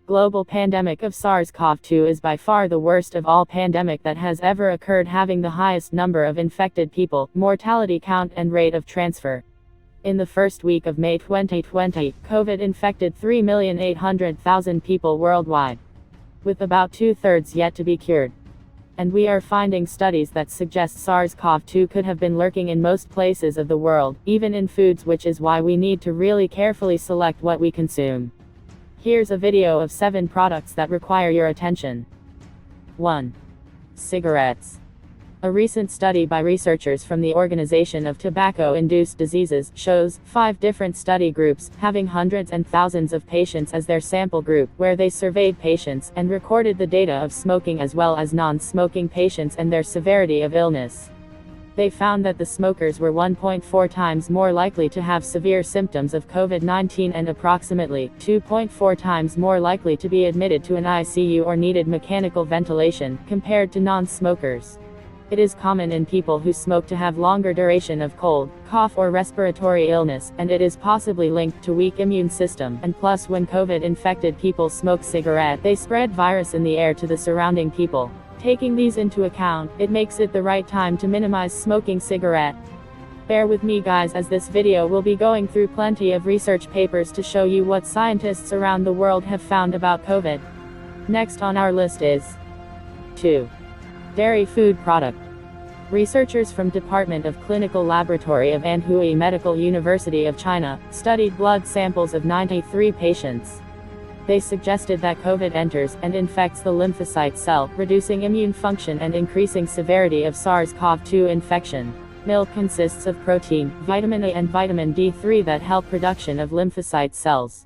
global pandemic of SARS CoV-2 is by far the worst of all pandemic that has ever occurred, having the highest number of infected people, mortality count and rate of transfer. In the first week of May 2020, COVID infected 3,800,000 people worldwide, with about two-thirds yet to be cured. And we are finding studies that suggest SARS CoV-2 could have been lurking in most places of the world, even in foods, which is why we need to really carefully select what we consume. Here's a video of 7 products that require your attention. 1. Cigarettes. A recent study by researchers from the Organization of Tobacco-Induced Diseases shows 5 different study groups, having hundreds and thousands of patients as their sample group, where they surveyed patients and recorded the data of smoking as well as non-smoking patients and their severity of illness. They found that the smokers were 1.4 times more likely to have severe symptoms of COVID-19 and approximately 2.4 times more likely to be admitted to an ICU or needed mechanical ventilation, compared to non-smokers. It is common in people who smoke to have longer duration of cold, cough or respiratory illness, and it is possibly linked to weak immune system, and plus when COVID-infected people smoke cigarette, they spread virus in the air to the surrounding people. Taking these into account, it makes it the right time to minimize smoking cigarette. Bear with me guys, as this video will be going through plenty of research papers to show you what scientists around the world have found about COVID. Next on our list is 2. Dairy food product. Researchers from Department of Clinical Laboratory of Anhui Medical University of China studied blood samples of 93 patients. They suggested that COVID enters and infects the lymphocyte cell, reducing immune function and increasing severity of SARS CoV-2 infection. Milk consists of protein, vitamin A and vitamin D3 that help production of lymphocyte cells.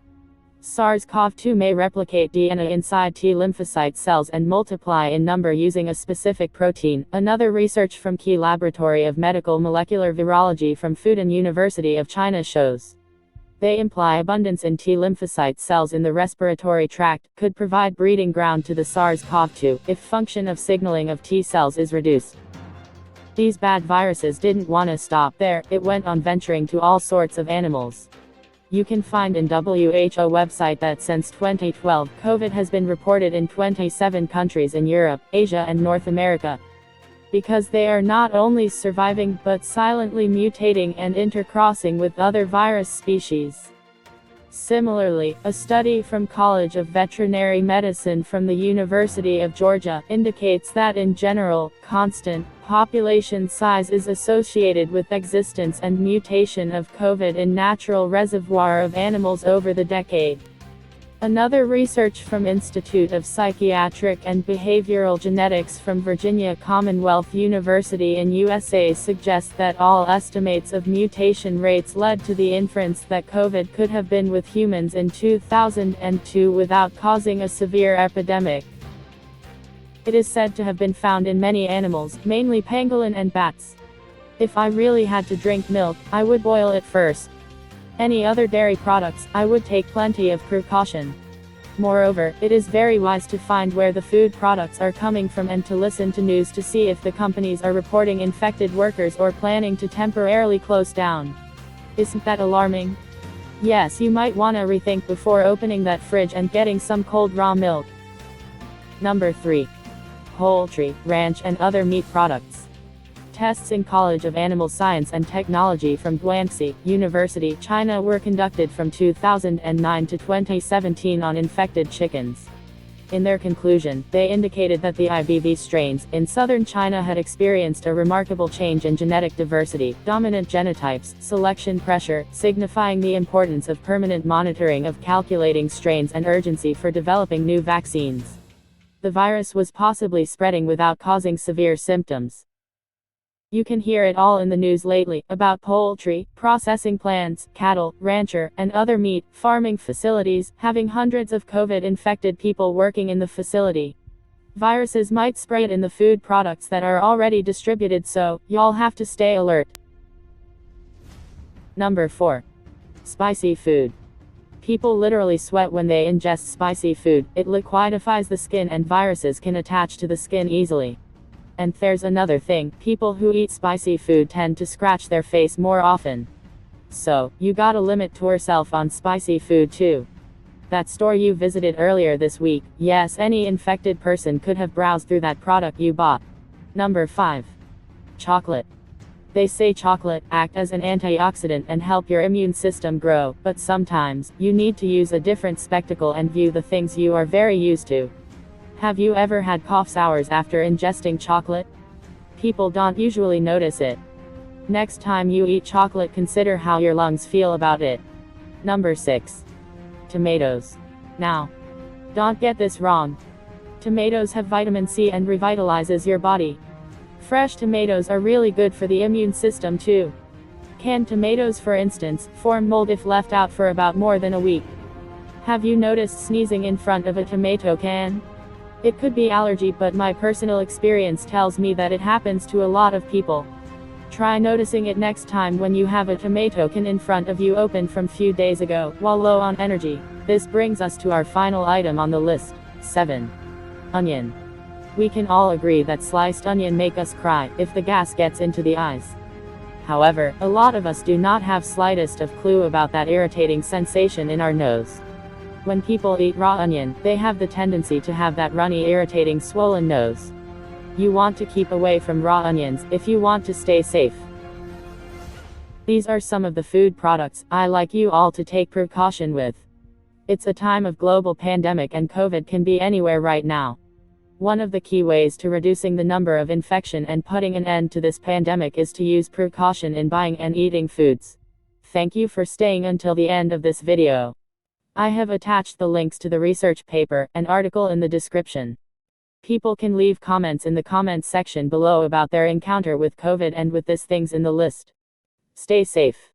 SARS CoV-2 may replicate DNA inside T lymphocyte cells and multiply in number using a specific protein. Another research from Key Laboratory of Medical Molecular Virology from Fudan University of China shows they imply abundance in T lymphocyte cells in the respiratory tract could provide breeding ground to the SARS CoV-2 if function of signaling of T cells is reduced. These bad viruses didn't want to stop there, it went on venturing to all sorts of animals. You can find in WHO website that since 2012, COVID has been reported in 27 countries in Europe, Asia and North America. Because they are not only surviving, but silently mutating and intercrossing with other virus species. Similarly, a study from College of Veterinary Medicine from the University of Georgia indicates that in general, constant population size is associated with existence and mutation of COVID in natural reservoir of animals over the decade. Another research from Institute of Psychiatric and Behavioral Genetics from Virginia Commonwealth University in USA suggests that all estimates of mutation rates led to the inference that COVID could have been with humans in 2002 without causing a severe epidemic. It is said to have been found in many animals, mainly pangolin and bats. If I really had to drink milk, I would boil it first. Any other dairy products, I would take plenty of precaution. Moreover, it is very wise to find where the food products are coming from and to listen to news to see if the companies are reporting infected workers or planning to temporarily close down. Isn't that alarming? Yes, you might want to rethink before opening that fridge and getting some cold raw milk. Number 3. Poultry, ranch and other meat products. Tests in College of Animal Science and Technology from Guanxi, University, China were conducted from 2009 to 2017 on infected chickens. In their conclusion, they indicated that the IBV strains in southern China had experienced a remarkable change in genetic diversity, dominant genotypes, selection pressure, signifying the importance of permanent monitoring of calculating strains and urgency for developing new vaccines. The virus was possibly spreading without causing severe symptoms. You can hear it all in the news lately, about poultry, processing plants, cattle, rancher, and other meat farming facilities, having hundreds of COVID-infected people working in the facility. Viruses might spread in the food products that are already distributed, so y'all have to stay alert. Number 4. Spicy food. People literally sweat when they ingest spicy food. It liquefies the skin and viruses can attach to the skin easily. And there's another thing, people who eat spicy food tend to scratch their face more often. So, you gotta limit yourself on spicy food too. That store you visited earlier this week, yes, any infected person could have browsed through that product you bought. Number 5. Chocolate. They say chocolate act as an antioxidant and help your immune system grow, but sometimes, you need to use a different spectacle and view the things you are very used to. Have you ever had cough hours after ingesting chocolate? People don't usually notice it. Next time you eat chocolate, consider how your lungs feel about it. Number 6. Tomatoes. Now, don't get this wrong. Tomatoes have vitamin C and revitalizes your body. Fresh tomatoes are really good for the immune system too. Canned tomatoes, for instance, form mold if left out for about more than a week. Have you noticed sneezing in front of a tomato can? It could be allergy, but my personal experience tells me that it happens to a lot of people. Try noticing it next time when you have a tomato can in front of you opened from few days ago, while low on energy. This brings us to our final item on the list. 7. Onion. We can all agree that sliced onion make us cry if the gas gets into the eyes. However, a lot of us do not have slightest of clue about that irritating sensation in our nose. When people eat raw onion, they have the tendency to have that runny, irritating, swollen nose. You want to keep away from raw onions if you want to stay safe. These are some of the food products I like you all to take precaution with. It's a time of global pandemic and COVID can be anywhere right now. One of the key ways to reducing the number of infection and putting an end to this pandemic is to use precaution in buying and eating foods. Thank you for staying until the end of this video. I have attached the links to the research paper and article in the description. People can leave comments in the comments section below about their encounter with COVID and with these things in the list. Stay safe.